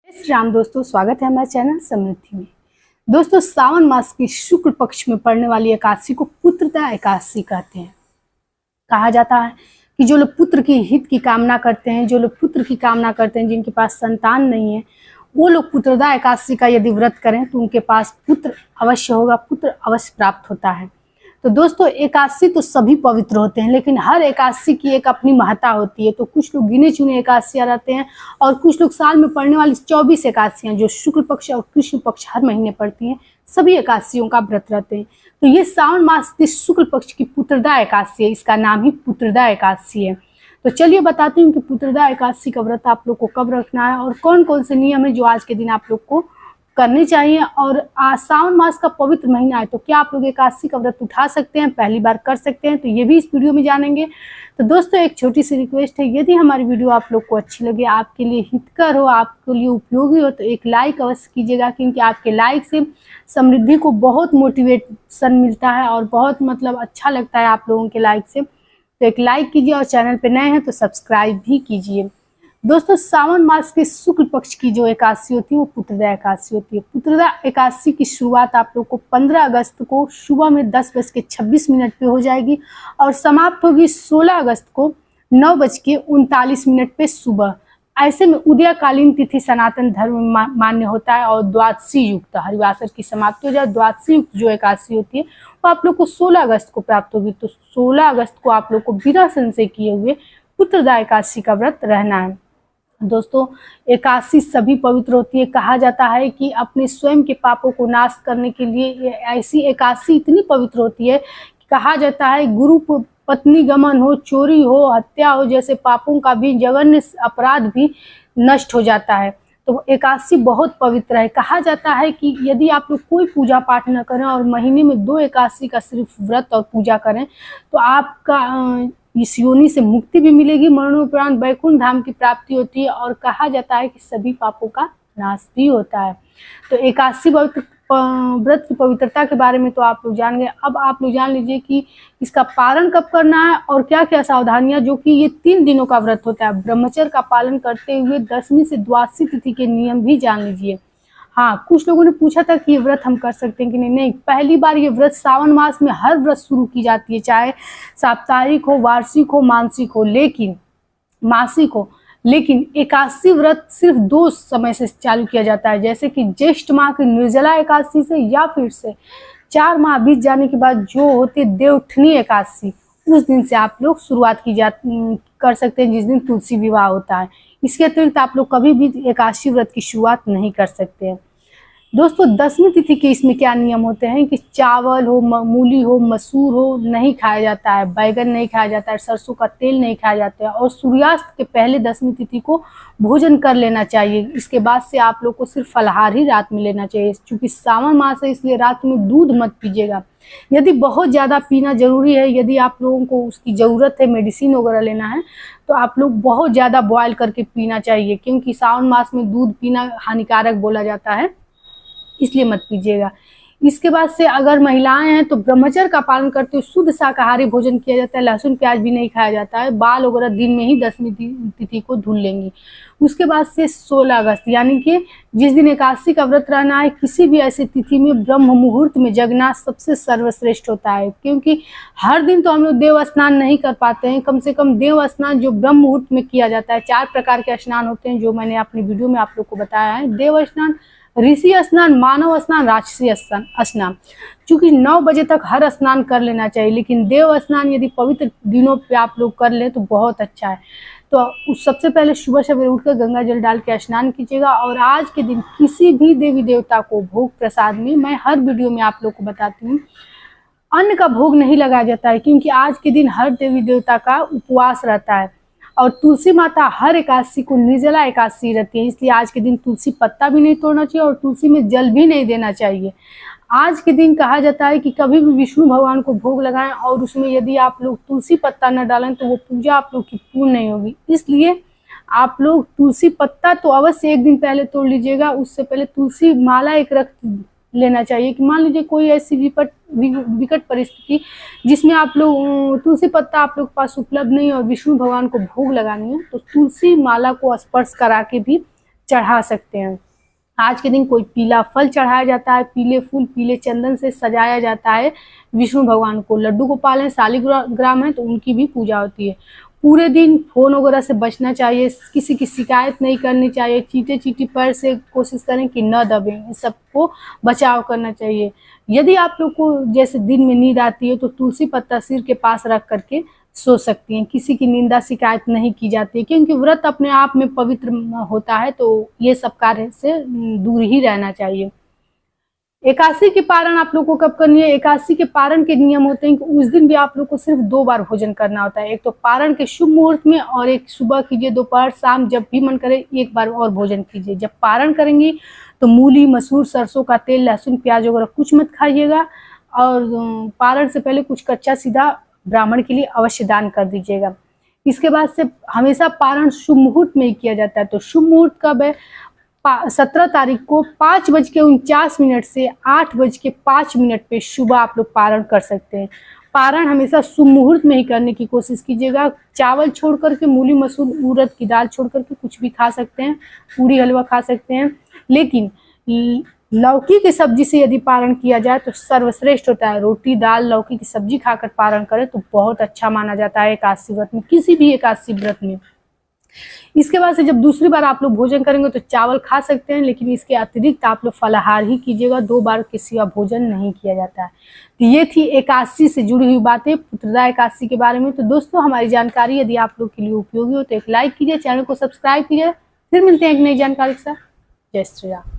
श्री राम दोस्तों, स्वागत है हमारे चैनल समृद्धि में। दोस्तों, सावन मास के शुक्ल पक्ष में पड़ने वाली एकादशी को पुत्रदा एकादशी कहते हैं। कहा जाता है कि जो लोग पुत्र की हित की कामना करते हैं, जो लोग पुत्र की कामना करते हैं, जिनके पास संतान नहीं है, वो लोग पुत्रदा एकादशी का यदि व्रत करें तो उनके पास पुत्र अवश्य होगा, पुत्र अवश्य प्राप्त होता है। तो दोस्तों, एकादशी तो सभी पवित्र होते हैं, लेकिन हर एकादशी की एक अपनी महत्ता होती है। तो कुछ लोग गिने चुने एकादशियाँ रहते हैं और कुछ लोग साल में पड़ने वाली 24 एकादशियाँ जो शुक्ल पक्ष और कृष्ण पक्ष हर महीने पड़ती हैं, सभी एकादशियों का व्रत रहते हैं। तो ये सावन मास के शुक्ल पक्ष की पुत्रदा एकादशी है, इसका नाम ही पुत्रदा एकादशी है। तो चलिए बताती हूँ कि पुत्रदा एकादशी का व्रत आप लोग को कब रखना है और कौन कौन से नियम है जो आज के दिन आप लोग को करनी चाहिए। और सावन मास का पवित्र महीना है, तो क्या आप लोग एकादशी का व्रत उठा सकते हैं, पहली बार कर सकते हैं, तो ये भी इस वीडियो में जानेंगे। तो दोस्तों, एक छोटी सी रिक्वेस्ट है, यदि हमारी वीडियो आप लोग को अच्छी लगे, आपके लिए हितकर हो, आपके लिए उपयोगी हो, तो एक लाइक अवश्य कीजिएगा, क्योंकि आपके लाइक से समृद्धि को बहुत मोटिवेशन मिलता है और बहुत अच्छा लगता है आप लोगों के लाइक से। तो एक लाइक कीजिए और चैनल पर नए हैं तो सब्सक्राइब भी कीजिए। दोस्तों, सावन मास के शुक्ल पक्ष की जो एकादशी होती है वो पुत्रदा एकादशी होती है। पुत्रदा एकादशी की शुरुआत आप लोग को 15 अगस्त को सुबह में 10:26 पे हो जाएगी और समाप्त होगी 16 अगस्त को 9:39 पे सुबह। ऐसे में उदयकालीन तिथि सनातन धर्म में मान्य होता है और द्वादशी युक्त हरिवासर की समाप्ति हो जाए। द्वादशी युक्त जो एकादशी होती है वो आप लोग को 16 अगस्त को प्राप्त होगी। तो 16 अगस्त को आप लोग को बिना संशय किए हुए पुत्रदा एकादशी का व्रत रहना है। दोस्तों, एकादशी सभी पवित्र होती है। कहा जाता है कि अपने स्वयं के पापों को नाश करने के लिए ऐसी एकादशी इतनी पवित्र होती है कि कहा जाता है गुरु पत्नी गमन हो, चोरी हो, हत्या हो जैसे पापों का भी, जघन्य अपराध भी नष्ट हो जाता है। तो एकादशी बहुत पवित्र है। कहा जाता है कि यदि आप लोग कोई पूजा पाठ न करें और महीने में 2 एकादशी का सिर्फ व्रत और पूजा करें तो आपका इस योनि से मुक्ति भी मिलेगी, मरणोपरांत वैकुंठ धाम की प्राप्ति होती है और कहा जाता है कि सभी पापों का नाश भी होता है। तो एकादशी व्रत की पवित्रता के बारे में तो आप लोग जान गए। अब आप लोग जान लीजिए कि इसका पालन कब करना है और क्या क्या सावधानियां, जो कि ये 3 दिनों का व्रत होता है। ब्रह्मचर्य का पालन करते हुए 10वीं से द्वादशी तिथि के नियम भी जान लीजिए। हाँ, कुछ लोगों ने पूछा था कि ये व्रत हम कर सकते हैं कि नहीं। पहली बार ये व्रत सावन मास में हर व्रत शुरू की जाती है, चाहे साप्ताहिक हो, वार्षिक हो, मासिक हो, लेकिन एकादशी व्रत सिर्फ 2 समय से चालू किया जाता है, जैसे कि ज्येष्ठ माह की निर्जला एकादशी से या फिर से 4 माह बीत जाने के बाद जो होती है देवउठनी एकादशी, उस दिन से आप लोग शुरुआत कर सकते हैं, जिस दिन तुलसी विवाह होता है। इसके अतिरिक्त आप लोग कभी भी एकादशी व्रत की शुरुआत नहीं कर सकते हैं। दोस्तों, 10वीं तिथि के इसमें क्या नियम होते हैं कि चावल हो, मूली हो, मसूर हो नहीं खाया जाता है, बैगन नहीं खाया जाता है, सरसों का तेल नहीं खाया जाता है और सूर्यास्त के पहले 10वीं तिथि को भोजन कर लेना चाहिए। इसके बाद से आप लोग को सिर्फ फलाहार ही रात में लेना चाहिए। क्योंकि सावन मास है इसलिए रात में दूध मत पीजिएगा। यदि बहुत ज़्यादा पीना जरूरी है, यदि आप लोगों को उसकी ज़रूरत है, मेडिसिन वगैरह लेना है, तो आप लोग बहुत ज़्यादा बॉयल करके पीना चाहिए, क्योंकि सावन मास में दूध पीना हानिकारक बोला जाता है, इसलिए मत पीजिएगा। इसके बाद से अगर महिलाएं हैं तो ब्रह्मचर्य का पालन करते हुए शुद्ध शाकाहारी भोजन किया जाता है। लहसुन प्याज भी नहीं खाया जाता है। बाल वगैरह दिन में ही 10वीं तिथि को धुल लेंगी। उसके बाद से 16 अगस्त यानी कि जिस दिन एकादशी का व्रत रहना है, किसी भी ऐसी तिथि में ब्रह्म मुहूर्त में जगना सबसे सर्वश्रेष्ठ होता है, क्योंकि हर दिन तो हम लोग देव स्नान नहीं कर पाते हैं। कम से कम देव स्नान जो ब्रह्म मुहूर्त में किया जाता है, 4 प्रकार के स्नान होते हैं जो मैंने अपनी वीडियो में आप लोग को बताया है। देव स्नान, ऋषि स्नान, मानव स्नान, राक्षसी स्नान। चूंकि 9 बजे तक हर स्नान कर लेना चाहिए, लेकिन देव स्नान यदि पवित्र दिनों पे आप लोग कर लें तो बहुत अच्छा है। तो सबसे पहले सुबह सवेरे उठकर गंगा जल डाल के स्नान कीजिएगा। और आज के दिन किसी भी देवी देवता को भोग प्रसाद में, मैं हर वीडियो में आप लोग को बताती हूँ, अन्न का भोग नहीं लगाया जाता है, क्योंकि आज के दिन हर देवी देवता का उपवास रहता है और तुलसी माता हर एकादशी को निर्जला एकादशी रहती है, इसलिए आज के दिन तुलसी पत्ता भी नहीं तोड़ना चाहिए और तुलसी में जल भी नहीं देना चाहिए। आज के दिन कहा जाता है कि कभी भी विष्णु भगवान को भोग लगाएं और उसमें यदि आप लोग तुलसी पत्ता न डालें तो वो पूजा आप लोग की पूर्ण नहीं होगी। इसलिए आप लोग तुलसी पत्ता तो अवश्य एक दिन पहले तोड़ लीजिएगा। उससे पहले तुलसी माला एक रख लेना चाहिए कि मान लीजिए कोई ऐसी विकट परिस्थिति जिसमें आप लोग तुलसी पत्ता आप लोग के पास उपलब्ध नहीं और विष्णु भगवान को भोग लगानी है, तो तुलसी माला को स्पर्श करा के भी चढ़ा सकते हैं। आज के दिन कोई पीला फल चढ़ाया जाता है, पीले फूल, पीले चंदन से सजाया जाता है विष्णु भगवान को। लड्डू गोपाल हैं, शालिग्राम है, तो उनकी भी पूजा होती है। पूरे दिन फोन वगैरह से बचना चाहिए, किसी की शिकायत नहीं करनी चाहिए, चींटे चींटी पैर से कोशिश करें कि न दबें, इन सबको बचाव करना चाहिए। यदि आप लोग को जैसे दिन में नींद आती है तो तुलसी पत्ता सिर के पास रख करके सो सकती हैं। किसी की निंदा शिकायत नहीं की जाती है, क्योंकि व्रत अपने आप में पवित्र होता है, तो ये सब कार्य से दूर ही रहना चाहिए। एकादशी की पारण आप लोग को कब करनी है? एकादशी के पारण के नियम होते हैं कि उस दिन भी आप लोग को सिर्फ 2 बार भोजन करना होता है। एक तो पारण के शुभ मुहूर्त में, और एक सुबह कीजिए, दोपहर, शाम, जब भी मन करे 1 बार और भोजन कीजिए। जब पारण करेंगी तो मूली, मसूर, सरसों का तेल, लहसुन, प्याज वगैरह कुछ मत खाइएगा, और पारण से पहले कुछ कच्चा सीधा ब्राह्मण के लिए अवश्य दान कर दीजिएगा। इसके बाद से हमेशा पारण शुभ मुहूर्त में ही किया जाता है। तो शुभ मुहूर्त कब है? 17 तारीख को 5:49 से 8:05 पे सुबह आप लोग पारण कर सकते हैं। पारण हमेशा शुभ मुहूर्त में ही करने की कोशिश कीजिएगा। चावल छोड़ करके, मूली, मसूर, उड़द की दाल छोड़ करके कुछ भी खा सकते हैं, पूरी हलवा खा सकते हैं, लेकिन लौकी की सब्जी से यदि पारण किया जाए तो सर्वश्रेष्ठ होता है। रोटी, दाल, लौकी की सब्जी खाकर पारण करें तो बहुत अच्छा माना जाता है एकादशी व्रत में, किसी भी एकादशी व्रत में। इसके बाद से जब दूसरी बार आप लोग भोजन करेंगे तो चावल खा सकते हैं, लेकिन इसके अतिरिक्त आप लोग फलाहार ही कीजिएगा। 2 बार के सिवा भोजन नहीं किया जाता है। तो ये थी एकादशी से जुड़ी हुई बातें, पुत्रदा एकादशी के बारे में। तो दोस्तों, हमारी जानकारी यदि आप लोग के लिए उपयोगी हो तो एक लाइक कीजिए, चैनल को सब्सक्राइब कीजिए। फिर मिलते हैं एक नई जानकारी के साथ। जय श्री राम।